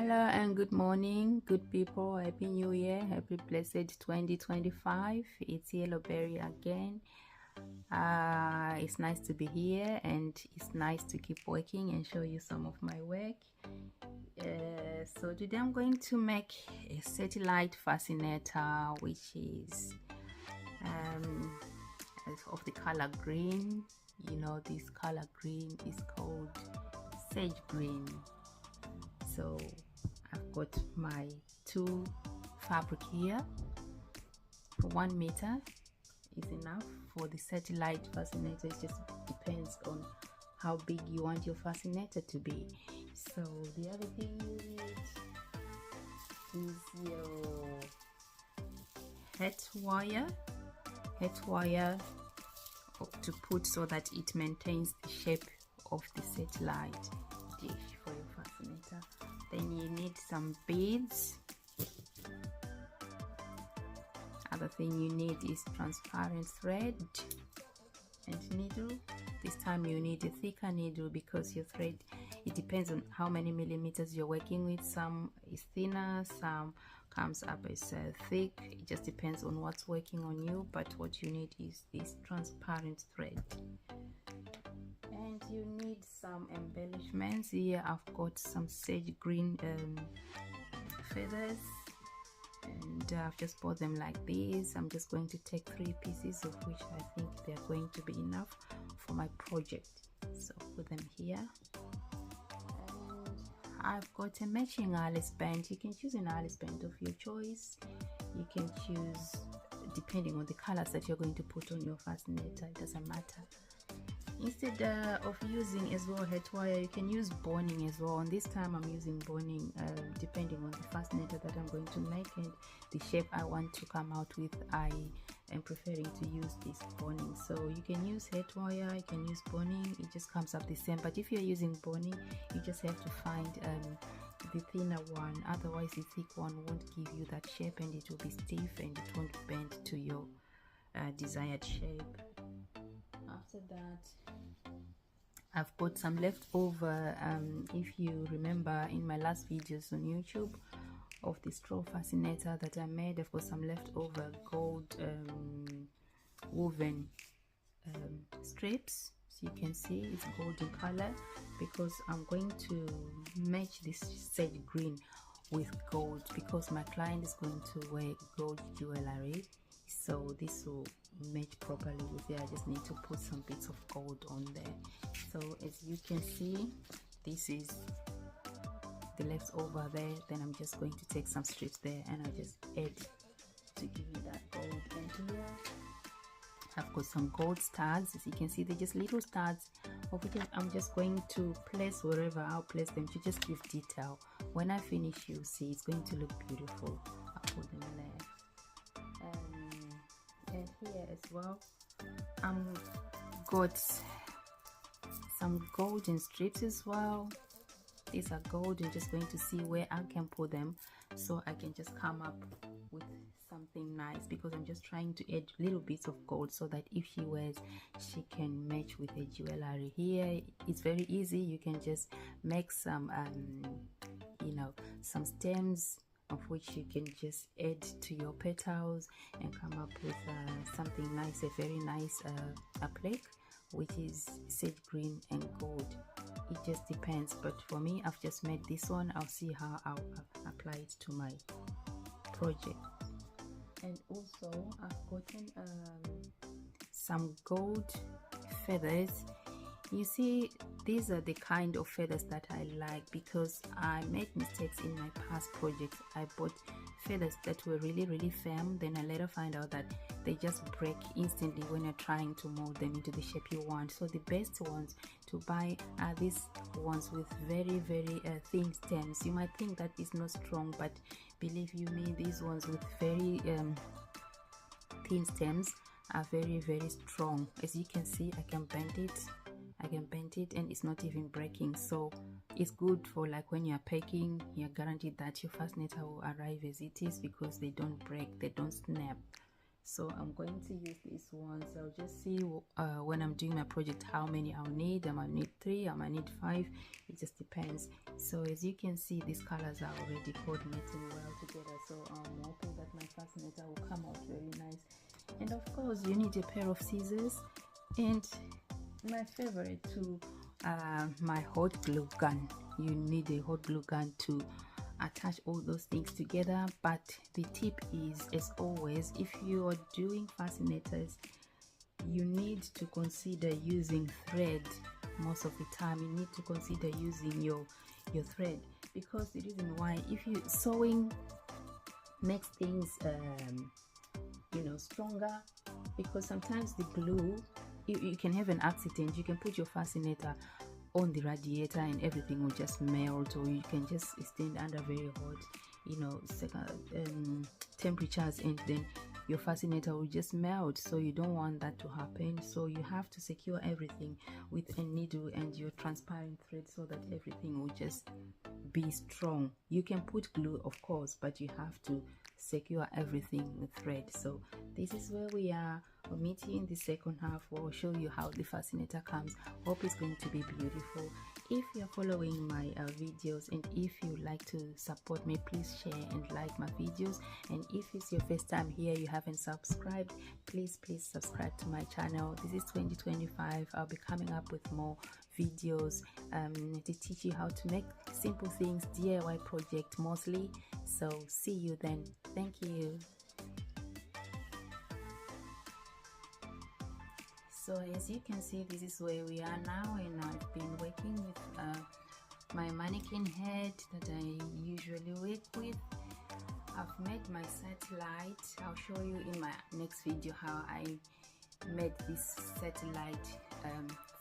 Hello and good morning, good people. Happy New Year, happy blessed 2025. It's Yellowberry again. It's nice to be here, and it's nice to keep working and show you some of my work. So today I'm going to make a satellite fascinator, which is of the color green. You know, this color green is called sage green. So I've got my two fabric here. 1 meter is enough for the satellite fascinator. It just depends on how big you want your fascinator to be. So the other thing you need is your head wire to put so that it maintains the shape of the satellite dish for your fascinator. Then you need some beads. Other thing you need is transparent thread and needle. This time you need a thicker needle because your thread, it depends on how many millimeters you're working with. Some is thinner, some comes up as thick. It just depends on what's working on you, but what you need is this transparent thread. And you need some embellishments. Here I've got some sage green feathers, and I've just bought them like this. I'm just going to take 3 pieces, of which I think they're going to be enough for my project. So put them here. And I've got a matching Alice band. You can choose an Alice band of your choice. You can choose depending on the colors that you're going to put on your fascinator. It doesn't matter. Instead of using as well head wire, you can use boning as well. And this time I'm using boning depending on the fascinator that I'm going to make and the shape I want to come out with. I am preferring to use this boning. So you can use head wire, you can use boning, it just comes up the same. But if you're using boning, you just have to find the thinner one, otherwise the thick one won't give you that shape and it will be stiff and it won't bend to your desired shape. After that, I've got some leftover, if you remember in my last videos on YouTube of the straw fascinator that I made, I've got some leftover gold woven strips. So you can see it's golden color because I'm going to match this sage green with gold because my client is going to wear gold jewelry. So this will match properly with it. I just need to put some bits of gold on there. So as you can see, this is the leftover there. Then I'm just going to take some strips there and I'll just add to give you that gold. And here I've got some gold studs. As you can see, they're just little studs of which I'm just going to place wherever I'll place them to just give detail. When I finish, you'll see it's going to look beautiful. I'll put them there. And here as well, got some golden strips as well. These are gold. I'm just going to see where I can put them so I can just come up with something nice because I'm just trying to add little bits of gold so that if she wears, she can match with her jewelry. Here it's very easy. You can just make some you know, some stems of which you can just add to your petals and come up with something nice, a very nice applique, which is sage green and gold. It just depends, but for me, I've just made this one. I'll see how I'll apply it to my project. And also I've gotten some gold feathers. You see, these are the kind of feathers that I like because I made mistakes in my past projects. I bought feathers that were really firm, then I later find out that they just break instantly when you're trying to mold them into the shape you want. So the best ones to buy are these ones with very thin stems. You might think that is not strong, but believe you me, these ones with very thin stems are very strong. As you can see, I can bend it and it's not even breaking. So it's good for like when you're packing, you're guaranteed that your fascinator will arrive as it is because they don't break, they don't snap. So I'm going to use this one. So I'll just see when I'm doing my project how many I'll need. I might need 3, I might need 5, it just depends. So as you can see, these colors are already coordinating well together, so I'm hoping that my fascinator will come out very nice. And of course you need a pair of scissors, and my favorite too, my hot glue gun. You need a hot glue gun to attach all those things together. But the tip is, as always, if you are doing fascinators, you need to consider using thread. Most of the time you need to consider using your thread, because the reason why, if you sewing makes things stronger, because sometimes the glue, you can have an accident. You can put your fascinator on the radiator and everything will just melt, or you can just stand under very hot temperatures, and then your fascinator will just melt. So you don't want that to happen. So you have to secure everything with a needle and your transparent thread, so that everything will just be strong. You can put glue, of course, but you have to secure everything with thread. So this is where we are. We'll meet you in the second half, where I'll show you how the fascinator comes. Hope it's going to be beautiful. If you're following my videos, and if you like to support me, please share and like my videos. And if it's your first time here, you haven't subscribed, please subscribe to my channel. This is 2025. I'll be coming up with more videos to teach you how to make simple things, DIY project mostly. So see you then. Thank you. So as you can see, this is where we are now, and I've been working with my mannequin head that I usually work with. I've made my satellite. I'll show you in my next video how I made this satellite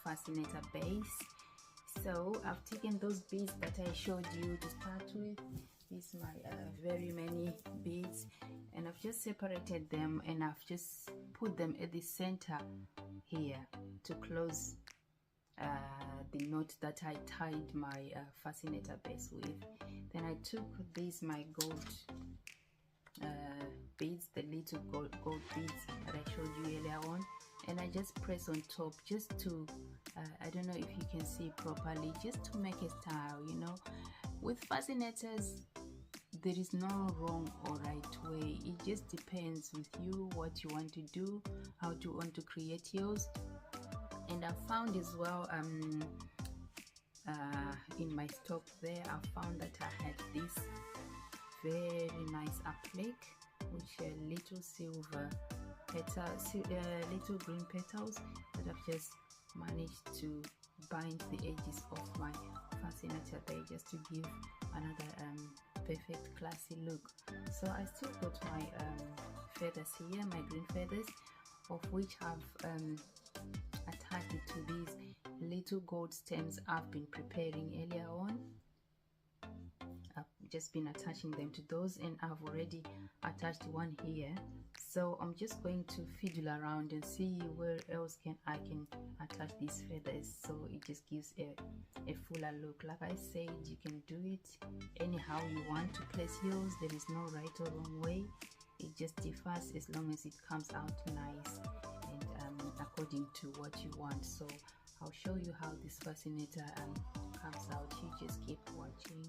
fascinator base. So I've taken those beads that I showed you to start with. These are my very many beads, and I've just separated them, and I've just put them at the center here to close the knot that I tied my fascinator base with. Then I took these, my gold beads, the little gold beads that I showed you earlier on, and I just press on top, just to I don't know if you can see properly, just to make a style. With fascinators, there is no wrong or right way. It just depends with you, what you want to do, how you want to create yours. And I found as well in my stock there, I found that I had this very nice applique, which are little silver petals, little green petals that I've just managed to bind the edges of my fascinator there, just to give another perfect classy look. So I still got my feathers here, my green feathers, of which I've attached it to these little gold stems I've been preparing earlier on. I've just been attaching them to those, and I've already attached one here. So I'm just going to fiddle around and see where else I can attach these feathers, so it just gives a fuller look. Like I said, you can do it anyhow you want to place yours. There is no right or wrong way. It just differs as long as it comes out nice and according to what you want. So I'll show you how this fascinator comes out. You just keep watching